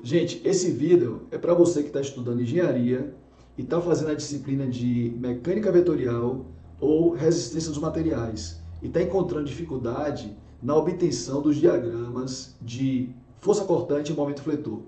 Gente, esse vídeo é para você que está estudando engenharia e está fazendo a disciplina de mecânica vetorial ou resistência dos materiais e está encontrando dificuldade na obtenção dos diagramas de força cortante e momento fletor.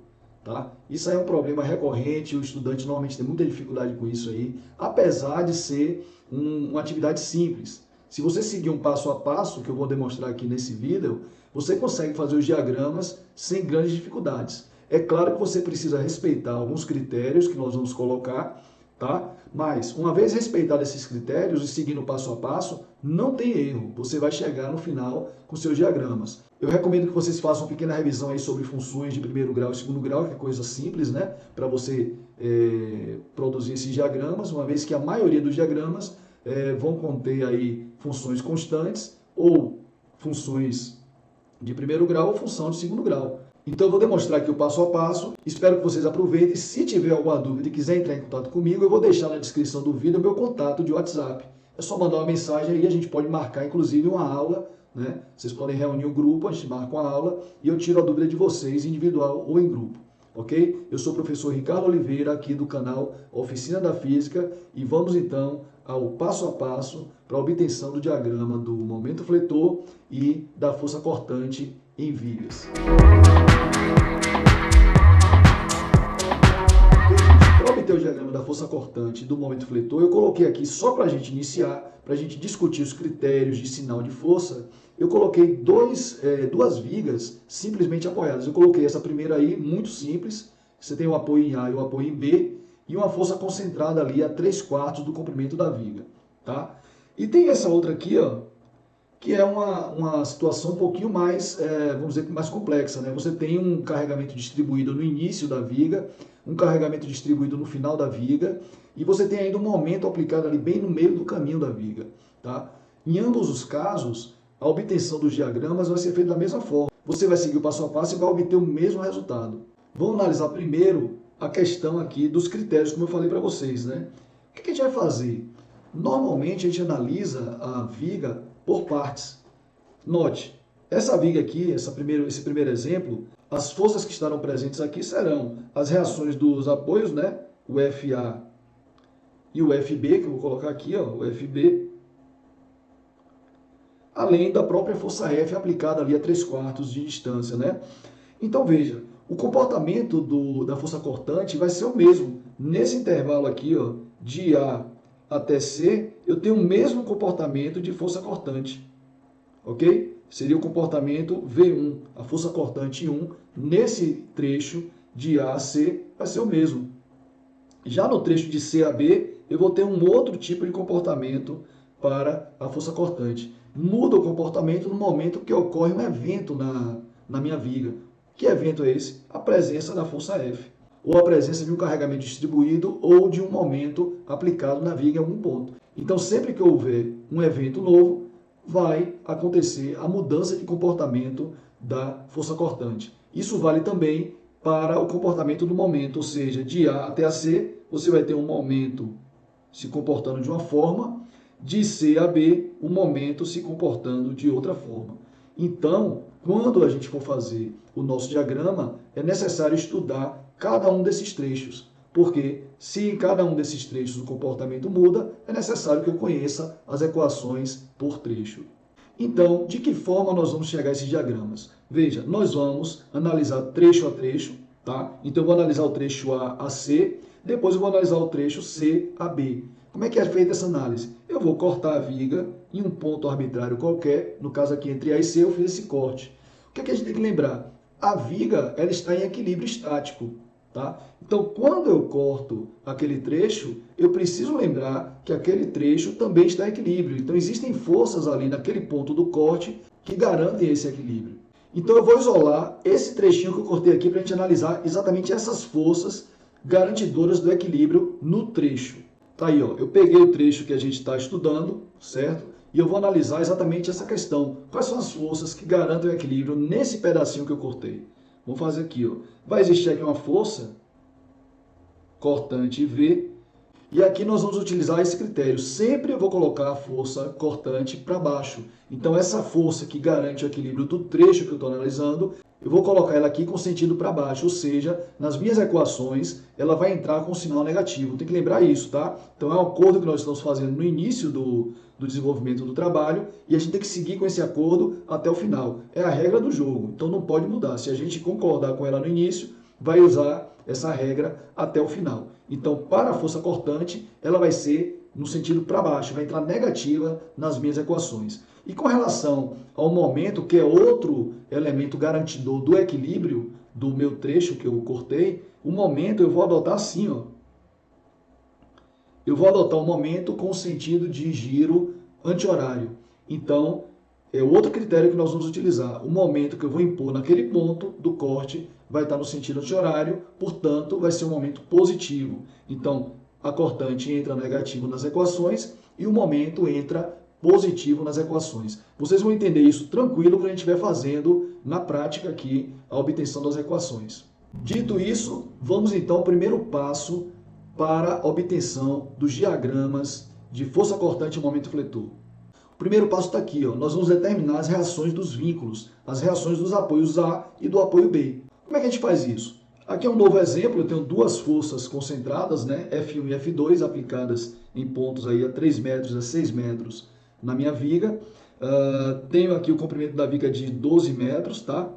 Tá? Isso aí é um problema recorrente, o estudante normalmente tem muita dificuldade com isso aí, apesar de ser uma atividade simples. Se você seguir um passo a passo, que eu vou demonstrar aqui nesse vídeo, você consegue fazer os diagramas sem grandes dificuldades. É claro que você precisa respeitar alguns critérios que nós vamos colocar, tá? Mas, uma vez respeitados esses critérios e seguindo passo a passo, não tem erro. Você vai chegar no final com seus diagramas. Eu recomendo que vocês façam uma pequena revisão aí sobre funções de primeiro grau e segundo grau, que é coisa simples, né? Para você produzir esses diagramas, uma vez que a maioria dos diagramas vão conter aí funções constantes ou funções de primeiro grau ou função de segundo grau. Então eu vou demonstrar aqui o passo a passo, espero que vocês aproveitem. Se tiver alguma dúvida e quiser entrar em contato comigo, eu vou deixar na descrição do vídeo o meu contato de WhatsApp. É só mandar uma mensagem aí, a gente pode marcar inclusive uma aula, né? Vocês podem reunir um grupo, a gente marca uma aula e eu tiro a dúvida de vocês individual ou em grupo. Ok? Eu sou o professor Ricardo Oliveira, aqui do canal Oficina da Física, e vamos então ao passo a passo para a obtenção do diagrama do momento fletor e da força cortante em vigas. Para obter o diagrama da força cortante do momento fletor, eu coloquei aqui só para a gente iniciar, para a gente discutir os critérios de sinal de força, eu coloquei duas vigas simplesmente apoiadas. Eu coloquei essa primeira aí, muito simples, você tem o apoio em A e o apoio em B, e uma força concentrada ali a 3/4 do comprimento da viga. Tá? E tem essa outra aqui, ó, que é uma situação um pouquinho mais, vamos dizer, mais complexa. Né? Você tem um carregamento distribuído no início da viga, um carregamento distribuído no final da viga, e você tem ainda um momento aplicado ali bem no meio do caminho da viga. Tá? Em ambos os casos, a obtenção dos diagramas vai ser feita da mesma forma. Você vai seguir o passo a passo e vai obter o mesmo resultado. Vamos analisar primeiro a questão aqui dos critérios, como eu falei para vocês. Né? O que a gente vai fazer? Normalmente a gente analisa a viga por partes. Note, essa viga aqui, esse primeiro exemplo, as forças que estarão presentes aqui serão as reações dos apoios, né? O FA e o FB, que eu vou colocar aqui, ó, o FB, além da própria força F aplicada ali a 3/4 de distância. Né? Então veja, o comportamento da força cortante vai ser o mesmo. Nesse intervalo aqui, ó, de A até C, eu tenho o mesmo comportamento de força cortante. Ok? Seria o comportamento V1, a força cortante 1, nesse trecho de A a C, vai ser o mesmo. Já no trecho de C a B, eu vou ter um outro tipo de comportamento para a força cortante. Muda o comportamento no momento que ocorre um evento na minha viga. Que evento é esse? A presença da força F, ou a presença de um carregamento distribuído ou de um momento aplicado na viga em algum ponto. Então, sempre que houver um evento novo, vai acontecer a mudança de comportamento da força cortante. Isso vale também para o comportamento do momento, ou seja, de A até a C, você vai ter um momento se comportando de uma forma, de C a B, um momento se comportando de outra forma. Então, quando a gente for fazer o nosso diagrama, é necessário estudar cada um desses trechos, porque se em cada um desses trechos o comportamento muda, é necessário que eu conheça as equações por trecho. Então, de que forma nós vamos chegar a esses diagramas? Veja, nós vamos analisar trecho a trecho, tá? Então eu vou analisar o trecho A a C, depois eu vou analisar o trecho C a B. Como é que é feita essa análise? Eu vou cortar a viga em um ponto arbitrário qualquer, no caso aqui entre A e C eu fiz esse corte. O que é que a gente tem que lembrar? A viga ela está em equilíbrio estático. Tá? Então, quando eu corto aquele trecho, eu preciso lembrar que aquele trecho também está em equilíbrio. Então, existem forças ali naquele ponto do corte que garantem esse equilíbrio. Então, eu vou isolar esse trechinho que eu cortei aqui para a gente analisar exatamente essas forças garantidoras do equilíbrio no trecho. Tá aí, ó, eu peguei o trecho que a gente está estudando, certo? E eu vou analisar exatamente essa questão. Quais são as forças que garantem o equilíbrio nesse pedacinho que eu cortei? Vamos fazer aqui, ó. Vai existir aqui uma força cortante V, e aqui nós vamos utilizar esse critério. Sempre eu vou colocar a força cortante para baixo. Então, essa força que garante o equilíbrio do trecho que eu estou analisando, eu vou colocar ela aqui com sentido para baixo, ou seja, nas minhas equações, ela vai entrar com sinal negativo. Tem que lembrar isso, tá? Então é um acordo que nós estamos fazendo no início do desenvolvimento do trabalho e a gente tem que seguir com esse acordo até o final. É a regra do jogo, então não pode mudar. Se a gente concordar com ela no início, vai usar essa regra até o final. Então, para a força cortante, ela vai ser no sentido para baixo, vai entrar negativa nas minhas equações. E com relação ao momento, que é outro elemento garantidor do equilíbrio do meu trecho que eu cortei, o momento eu vou adotar assim, ó. Eu vou adotar um momento com o sentido de giro anti-horário. Então, é outro critério que nós vamos utilizar. O momento que eu vou impor naquele ponto do corte vai estar no sentido anti-horário, portanto, vai ser um momento positivo. Então, a cortante entra negativo nas equações e o momento entra positivo nas equações. Vocês vão entender isso tranquilo quando a gente estiver fazendo na prática aqui a obtenção das equações. Dito isso, vamos então ao primeiro passo para a obtenção dos diagramas de força cortante e momento fletor. O primeiro passo está aqui, ó. Nós vamos determinar as reações dos vínculos, as reações dos apoios A e do apoio B. Como é que a gente faz isso? Aqui é um novo exemplo, eu tenho duas forças concentradas, né, F1 e F2, aplicadas em pontos aí a 3 metros, a 6 metros na minha viga. Tenho aqui o comprimento da viga de 12 metros, tá?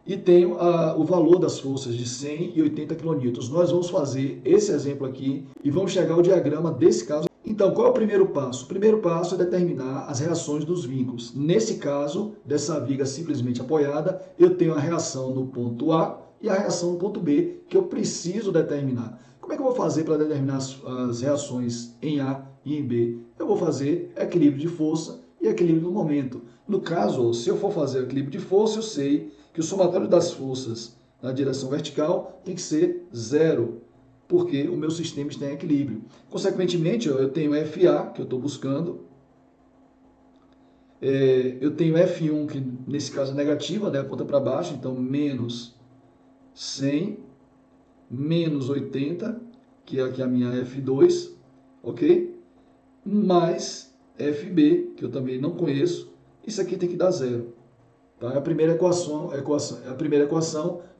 E tenho o valor das forças de 100 e 80 kN. Nós vamos fazer esse exemplo aqui e vamos chegar ao diagrama desse caso. Então, qual é o primeiro passo? O primeiro passo é determinar as reações dos vínculos. Nesse caso, dessa viga simplesmente apoiada, eu tenho a reação no ponto A e a reação no ponto B, que eu preciso determinar. Como é que eu vou fazer para determinar as reações em A e em B? Eu vou fazer equilíbrio de força e equilíbrio do momento. No caso, se eu for fazer equilíbrio de força, eu sei que o somatório das forças na direção vertical tem que ser 0, porque o meu sistema está em equilíbrio. Consequentemente, eu tenho FA, que eu estou buscando, eu tenho F1, que nesse caso é negativa, né, aponta para baixo, então menos 100, menos 80, que é aqui a minha F2, ok? Mais FB, que eu também não conheço, isso aqui tem que dar 0. Tá? A primeira equação,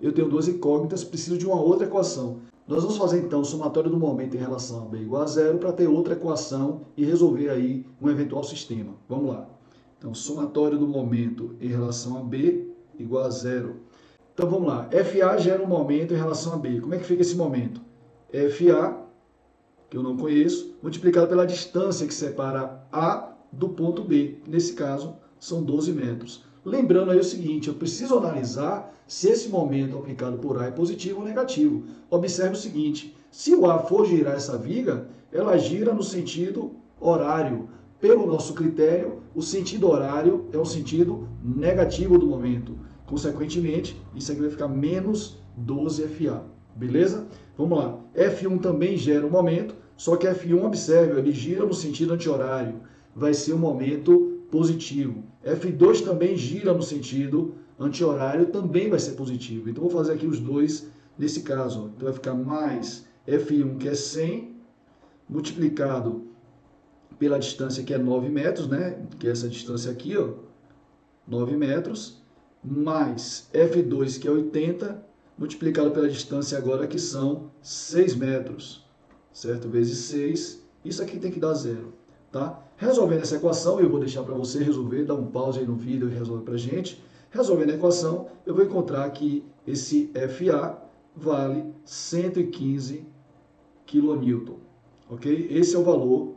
eu tenho duas incógnitas, preciso de uma outra equação. Nós vamos fazer então o somatório do momento em relação a B igual a 0 para ter outra equação e resolver aí um eventual sistema. Vamos lá. Então, somatório do momento em relação a B igual a 0. Então vamos lá. FA gera um momento em relação a B. Como é que fica esse momento? FA, que eu não conheço, multiplicado pela distância que separa A do ponto B. Nesse caso, são 12 metros. Lembrando aí o seguinte, eu preciso analisar se esse momento aplicado por A é positivo ou negativo. Observe o seguinte, se o A for girar essa viga, ela gira no sentido horário. Pelo nosso critério, o sentido horário é o sentido negativo do momento. Consequentemente, isso aqui vai ficar menos 12 FA. Beleza? Vamos lá. F1 também gera um momento, só que F1, observe, ele gira no sentido anti-horário. Vai ser um momento positivo. F2 também gira no sentido anti-horário, também vai ser positivo. Então, vou fazer aqui os dois nesse caso. Ó. Então, vai ficar mais F1, que é 100, multiplicado pela distância, que é 9 metros, né? Que é essa distância aqui, ó, 9 metros, mais F2, que é 80, multiplicado pela distância agora, que são 6 metros, certo? Vezes 6, isso aqui tem que dar 0, tá? Resolvendo essa equação, eu vou deixar para você resolver, dar um pause aí no vídeo e resolver para a gente. Resolvendo a equação, eu vou encontrar que esse FA vale 115 kN, ok? Esse é o valor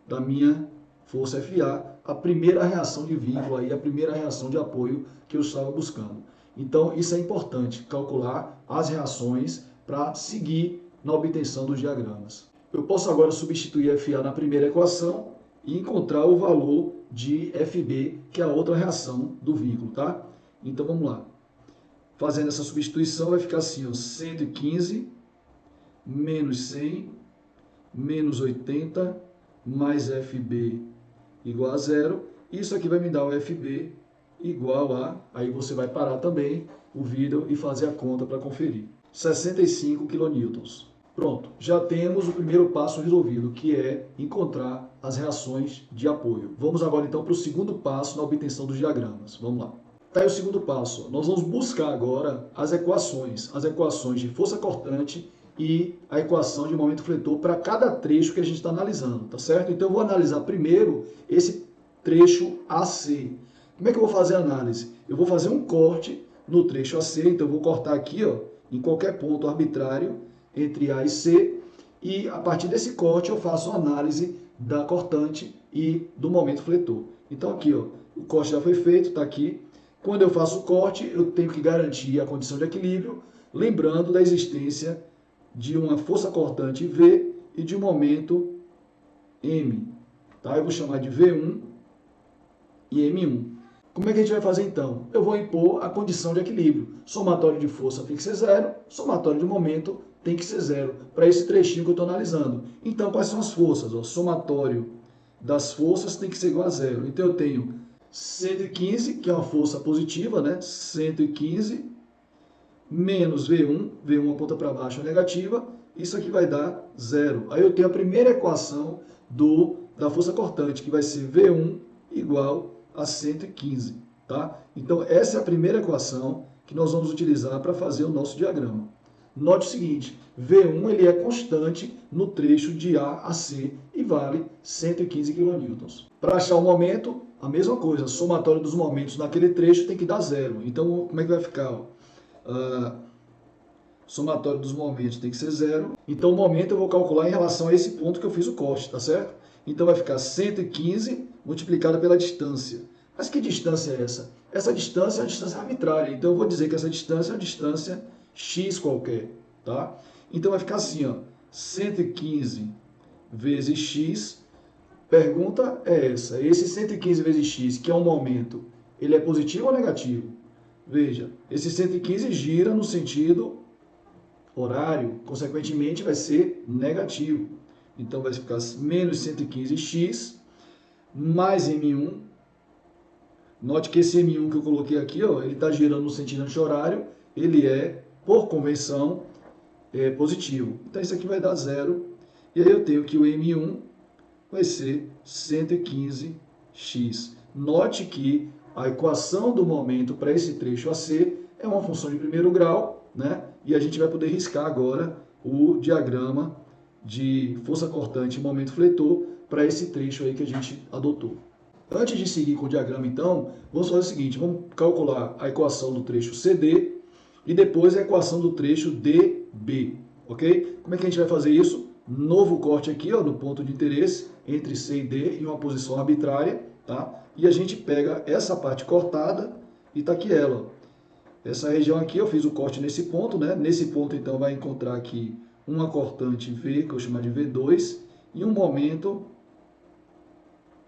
da minha força FA, a primeira reação de vínculo, aí, a primeira reação de apoio que eu estava buscando. Então, isso é importante, calcular as reações para seguir na obtenção dos diagramas. Eu posso agora substituir FA na primeira equação e encontrar o valor de FB, que é a outra reação do vínculo, tá? Então, vamos lá. Fazendo essa substituição, vai ficar assim, ó, 115 menos 100 menos 80 mais FB igual a 0. Isso aqui vai me dar o FB igual a... Aí você vai parar também o vídeo e fazer a conta para conferir. 65 kN. Pronto, já temos o primeiro passo resolvido, que é encontrar as reações de apoio. Vamos agora então para o segundo passo na obtenção dos diagramas. Vamos lá. Tá aí o segundo passo. Nós vamos buscar agora as equações de força cortante e a equação de momento fletor para cada trecho que a gente está analisando, tá certo? Então eu vou analisar primeiro esse trecho AC. Como é que eu vou fazer a análise? Eu vou fazer um corte no trecho AC, então eu vou cortar aqui, ó, em qualquer ponto arbitrário entre A e C, e a partir desse corte eu faço a análise da cortante e do momento fletor. Então aqui, ó, o corte já foi feito, está aqui. Quando eu faço o corte, eu tenho que garantir a condição de equilíbrio, lembrando da existência de uma força cortante V e de um momento M. Tá? Eu vou chamar de V1 e M1. Como é que a gente vai fazer então? Eu vou impor a condição de equilíbrio. Somatório de força tem que ser zero, somatório de momento tem que ser zero, para esse trechinho que eu estou analisando. Então, quais são as forças? O somatório das forças tem que ser igual a zero. Então, eu tenho 115, que é uma força positiva, né? 115 menos V1, V1 aponta para baixo é negativa, isso aqui vai dar zero. Aí eu tenho a primeira equação da força cortante, que vai ser V1 igual a 115, tá? Então, essa é a primeira equação que nós vamos utilizar para fazer o nosso diagrama. Note o seguinte, V1 ele é constante no trecho de A a C e vale 115 kN. Para achar o momento, a mesma coisa, somatório dos momentos naquele trecho tem que dar zero. Então, como é que vai ficar? Somatório dos momentos tem que ser zero. Então, o momento eu vou calcular em relação a esse ponto que eu fiz o corte, tá certo? Então, vai ficar 115 multiplicado pela distância. Mas que distância é essa? Essa distância é uma distância arbitrária. Então, eu vou dizer que essa distância é uma distância x qualquer, tá? Então, vai ficar assim, ó, 115 vezes x. Pergunta é essa. Esse 115 vezes x, que é um momento, ele é positivo ou negativo? Veja, esse 115 gira no sentido horário, consequentemente vai ser negativo. Então vai ficar menos 115x mais M1. Note que esse M1 que eu coloquei aqui, ó, ele está girando no sentido anti-horário, ele é, por convenção, positivo. Então isso aqui vai dar zero. E aí eu tenho que o M1 vai ser 115x. Note que a equação do momento para esse trecho AC é uma função de primeiro grau, né? E a gente vai poder riscar agora o diagrama de força cortante e momento fletor para esse trecho aí que a gente adotou. Antes de seguir com o diagrama, então, vamos fazer o seguinte, vamos calcular a equação do trecho CD e depois a equação do trecho DB, ok? Como é que a gente vai fazer isso? Novo corte aqui, ó, no ponto de interesse, entre C e D, em uma posição arbitrária, tá? E a gente pega essa parte cortada e tá aqui ela, ó. Essa região aqui, eu fiz o corte nesse ponto, né? Nesse ponto, então, vai encontrar aqui uma cortante V, que eu chamo de V2, e um momento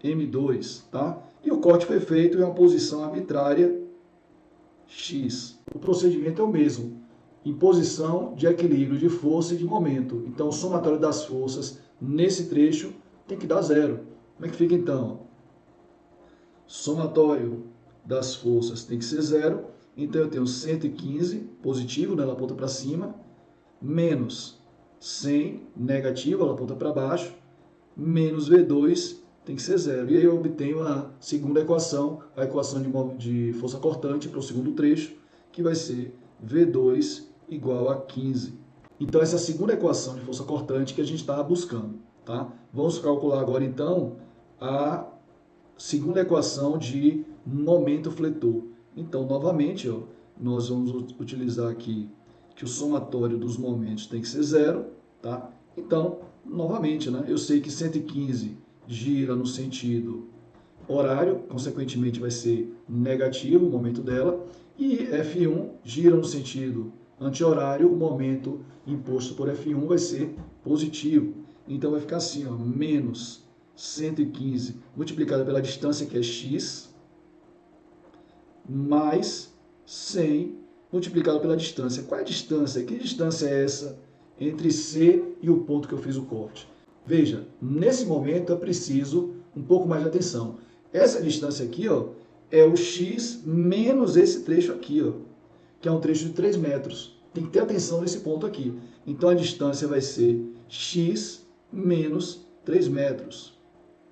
M2, tá? E o corte foi feito em uma posição arbitrária X. O procedimento é o mesmo, em posição de equilíbrio de força e de momento. Então, o somatório das forças nesse trecho tem que dar zero. Como é que fica, então? Somatório das forças tem que ser zero. Então, eu tenho 115 positivo, né, ela aponta para cima, menos 100 negativo, ela aponta para baixo, menos V2 tem que ser zero. E aí eu obtenho a segunda equação, a equação de força cortante para o segundo trecho, que vai ser V2 igual a 15. Então, essa é a segunda equação de força cortante que a gente está buscando, tá? Vamos calcular agora, então, a segunda equação de momento fletor. Então, novamente, ó, nós vamos utilizar aqui que o somatório dos momentos tem que ser zero, tá? Então, novamente, né, eu sei que 115 gira no sentido horário, consequentemente vai ser negativo o momento dela, e F1 gira no sentido anti-horário, o momento imposto por F1 vai ser positivo. Então, vai ficar assim, ó, menos 115 multiplicado pela distância, que é x, mais 100 multiplicado pela distância. Qual é a distância? Que distância é essa entre C e o ponto que eu fiz o corte? Veja, nesse momento é preciso um pouco mais de atenção. Essa distância aqui, ó, é o x menos esse trecho aqui, ó, que é um trecho de 3 metros. Tem que ter atenção nesse ponto aqui. Então, a distância vai ser x menos 3 metros.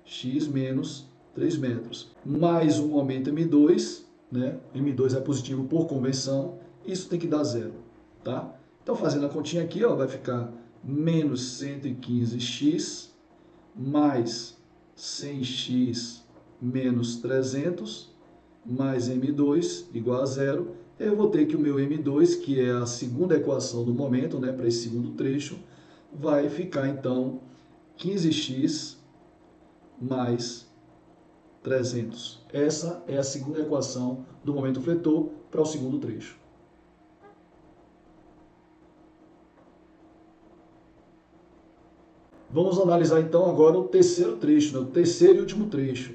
X menos 3 metros. Mais um momento M2, né? M2 é positivo por convenção, isso tem que dar zero, tá? Então, fazendo a continha aqui, ó, vai ficar menos 115x mais 100x menos 300 mais M2 igual a zero. Eu vou ter que o meu M2, que é a segunda equação do momento, né, para esse segundo trecho, vai ficar então 15x mais 300. Essa é a segunda equação do momento fletor para o segundo trecho. Vamos analisar então agora o terceiro trecho, né? O terceiro e último trecho.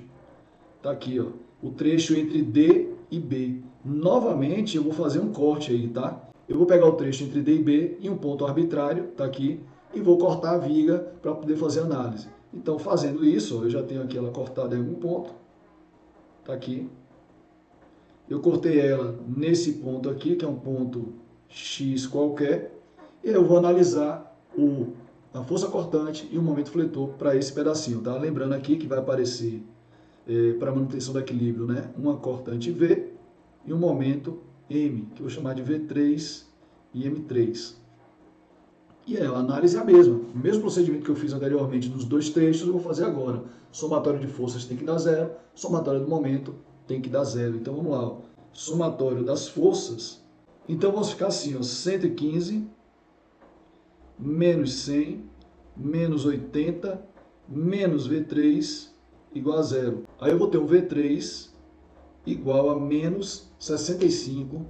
Está aqui, ó, o trecho entre D e B. Novamente eu vou fazer um corte aí, tá? Eu vou pegar o trecho entre D e B em um ponto arbitrário, tá aqui, e vou cortar a viga para poder fazer a análise. Então, fazendo isso, ó, eu já tenho aqui ela cortada em algum ponto, tá aqui. Eu cortei ela nesse ponto aqui, que é um ponto X qualquer, e eu vou analisar a força cortante e o momento fletor para esse pedacinho, tá? Lembrando aqui que vai aparecer para manutenção do equilíbrio, né? Uma cortante V e um momento M, que eu vou chamar de V3 e M3. E a análise é a mesma. O mesmo procedimento que eu fiz anteriormente nos dois trechos, eu vou fazer agora. Somatório de forças tem que dar zero, somatório do momento tem que dar zero. Então vamos lá, ó. Somatório das forças. Então vamos ficar assim, ó, 115 menos 100 menos 80 menos V3 igual a zero. Aí eu vou ter um V3 igual a menos 65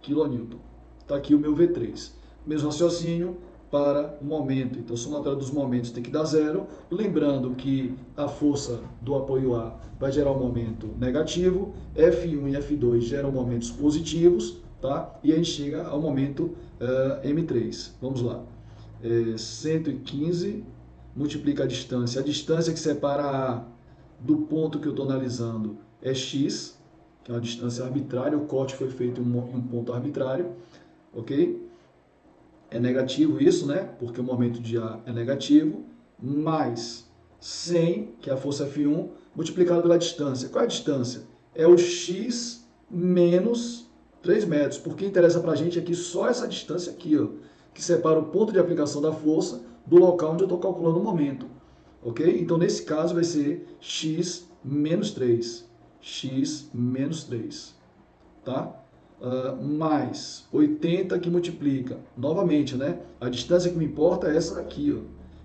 kN. Está aqui o meu V3. Mesmo raciocínio para o momento. Então, a somatória dos momentos tem que dar zero. Lembrando que a força do apoio A vai gerar um momento negativo, F1 e F2 geram momentos positivos, tá? E a gente chega ao momento M3. Vamos lá. 115 multiplica a distância. A distância que separa A do ponto que eu estou analisando é x, que é uma distância arbitrária. O corte foi feito em um ponto arbitrário, ok? É negativo isso, né? Porque o momento de A é negativo, mais 100, que é a força F1, multiplicado pela distância. Qual é a distância? É o x menos 3 metros. Porque interessa para a gente aqui só essa distância aqui, ó, que separa o ponto de aplicação da força do local onde eu estou calculando o momento. Ok? Então, nesse caso, vai ser x menos 3. X menos 3. Tá? Mais 80 que multiplica. Novamente, né? A distância que me importa é essa daqui. Ó.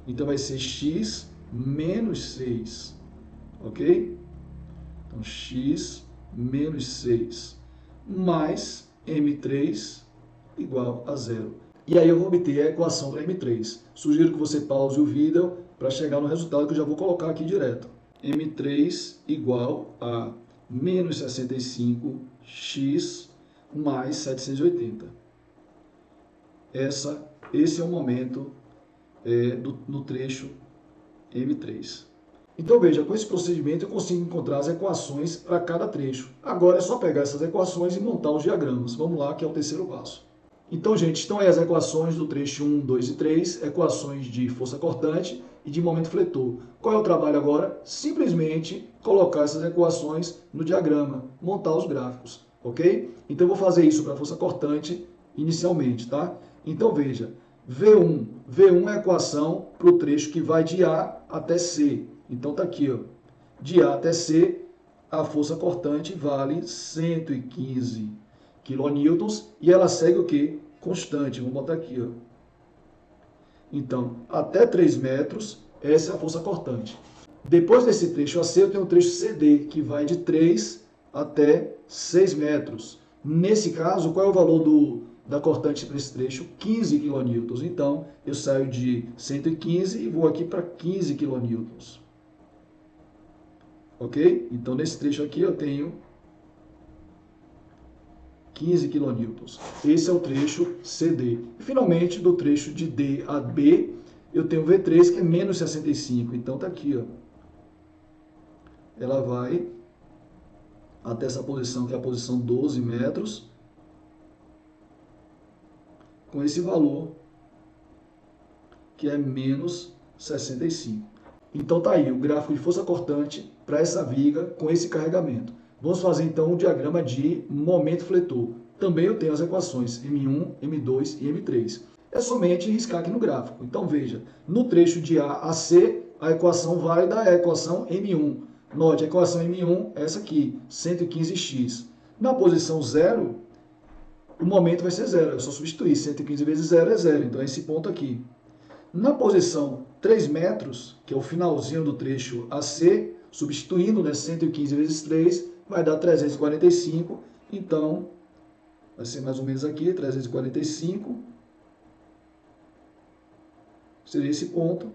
Então, vai ser x menos 6. Ok? Então, x menos 6 mais M3 igual a zero. E aí eu vou obter a equação para M3. Sugiro que você pause o vídeo para chegar no resultado que eu já vou colocar aqui direto. M3 igual a menos 65x mais 780. Esse é o momento no trecho M3. Então veja, com esse procedimento eu consigo encontrar as equações para cada trecho. Agora é só pegar essas equações e montar os diagramas. Vamos lá, que é o terceiro passo. Então, gente, estão aí as equações do trecho 1, 2 e 3, equações de força cortante e de momento fletor. Qual é o trabalho agora? Simplesmente colocar essas equações no diagrama, montar os gráficos, ok? Então, eu vou fazer isso para a força cortante inicialmente, tá? Então, veja, V1 é a equação para o trecho que vai de A até C. Então, está aqui, ó, de A até C, a força cortante vale 115 kN e ela segue o quê? Constante. Vamos botar aqui, ó. Então, até 3 metros, essa é a força cortante. Depois desse trecho AC, eu tenho o trecho CD, que vai de 3 até 6 metros. Nesse caso, qual é o valor da cortante para esse trecho? 15 kN. Então, eu saio de 115 e vou aqui para 15 kN. Ok? Então, nesse trecho aqui, eu tenho 15 kN. Esse é o trecho CD. E, finalmente, do trecho de D a B, eu tenho V3, que é menos 65. Então, está aqui, ó. Ela vai até essa posição, que é a posição 12 metros, com esse valor, que é menos 65. Então, está aí o gráfico de força cortante para essa viga com esse carregamento. Vamos fazer então o diagrama de momento fletor. Também eu tenho as equações M1, M2 e M3. É somente riscar aqui no gráfico. Então veja, no trecho de A a C, a equação válida é a equação M1. Note, a equação M1 é essa aqui, 115x. Na posição 0, o momento vai ser 0. Eu só substituir 115 vezes 0 é 0. Então é esse ponto aqui. Na posição 3 metros, que é o finalzinho do trecho AC, substituindo, né, 115 vezes 3, vai dar 345. Então, vai ser mais ou menos aqui, 345. Seria esse ponto.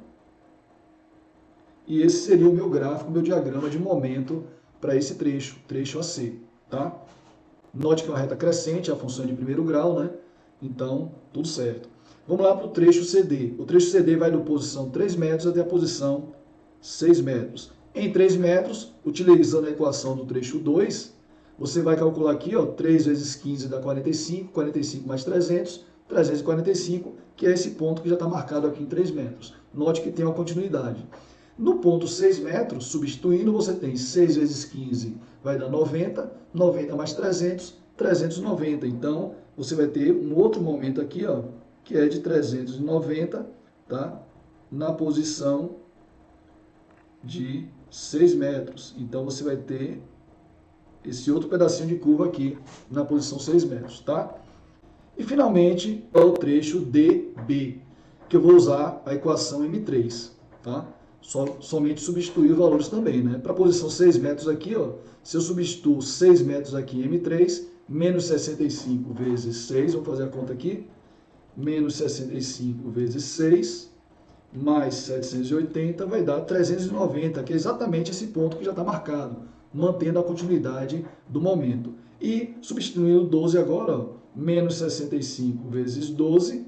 E esse seria o meu gráfico, meu diagrama de momento para esse trecho, trecho AC. Tá? Note que é uma reta crescente, a função é de primeiro grau, né? Então, tudo certo. Vamos lá para o trecho CD. O trecho CD vai da posição 3 metros até a posição 6 metros. Em 3 metros, utilizando a equação do trecho 2, você vai calcular aqui, ó, 3 vezes 15 dá 45, 45 mais 300, 345, que é esse ponto que já está marcado aqui em 3 metros. Note que tem uma continuidade. No ponto 6 metros, substituindo, você tem 6 vezes 15 vai dar 90, 90 mais 300, 390. Então, você vai ter um outro momento aqui, ó, que é de 390, tá? Na posição de 6 metros. Então, você vai ter esse outro pedacinho de curva aqui na posição 6 metros, tá? E, finalmente, é o trecho DB, que eu vou usar a equação M3, tá? Somente substituir os valores também, né? Para a posição 6 metros aqui, ó, se eu substituo 6 metros aqui em M3, menos 65 vezes 6, vamos fazer a conta aqui, menos 65 vezes 6, mais 780, vai dar 390, que é exatamente esse ponto que já está marcado, mantendo a continuidade do momento. E substituindo 12 agora, ó, menos 65 vezes 12,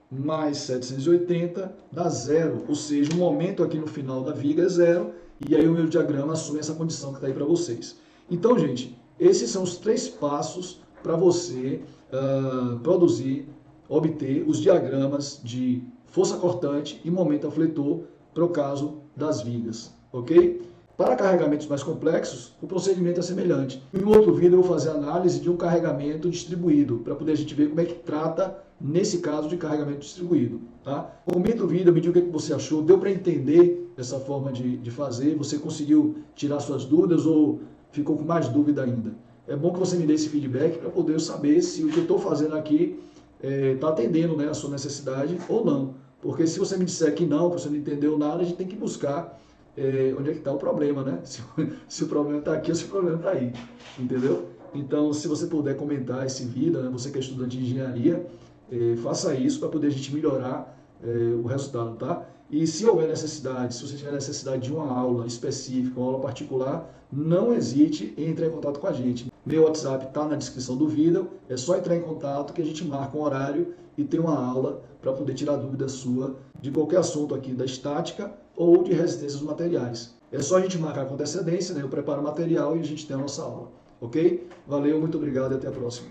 mais 780 dá zero, ou seja, o momento aqui no final da viga é zero, e aí o meu diagrama assume essa condição que está aí para vocês. Então, gente, esses são os 3 passos para você produzir, obter os diagramas de força cortante e momento afletor para o caso das vigas, ok? Para carregamentos mais complexos, o procedimento é semelhante. Em um outro vídeo eu vou fazer análise de um carregamento distribuído, para poder a gente ver como é que trata, nesse caso, de carregamento distribuído. Tá? Comenta o vídeo, me diga o que você achou, deu para entender essa forma de fazer, você conseguiu tirar suas dúvidas ou ficou com mais dúvida ainda? É bom que você me dê esse feedback para poder eu saber se o que eu estou fazendo aqui está atendendo, né, a sua necessidade ou não. Porque se você me disser que não, que você não entendeu nada, a gente tem que buscar onde é que está o problema, né? Se o problema está aqui ou se o problema está aí, entendeu? Então, se você puder comentar esse vídeo, né, você que é estudante de engenharia, faça isso para poder a gente melhorar o resultado, tá? E se houver necessidade, se você tiver necessidade de uma aula específica, uma aula particular, não hesite em entrar em contato com a gente. Meu WhatsApp está na descrição do vídeo, é só entrar em contato que a gente marca um horário e tem uma aula para poder tirar dúvida sua de qualquer assunto aqui da estática ou de resistência dos materiais. É só a gente marcar com antecedência, né? Eu preparo o material e a gente tem a nossa aula, ok? Valeu, muito obrigado e até a próxima.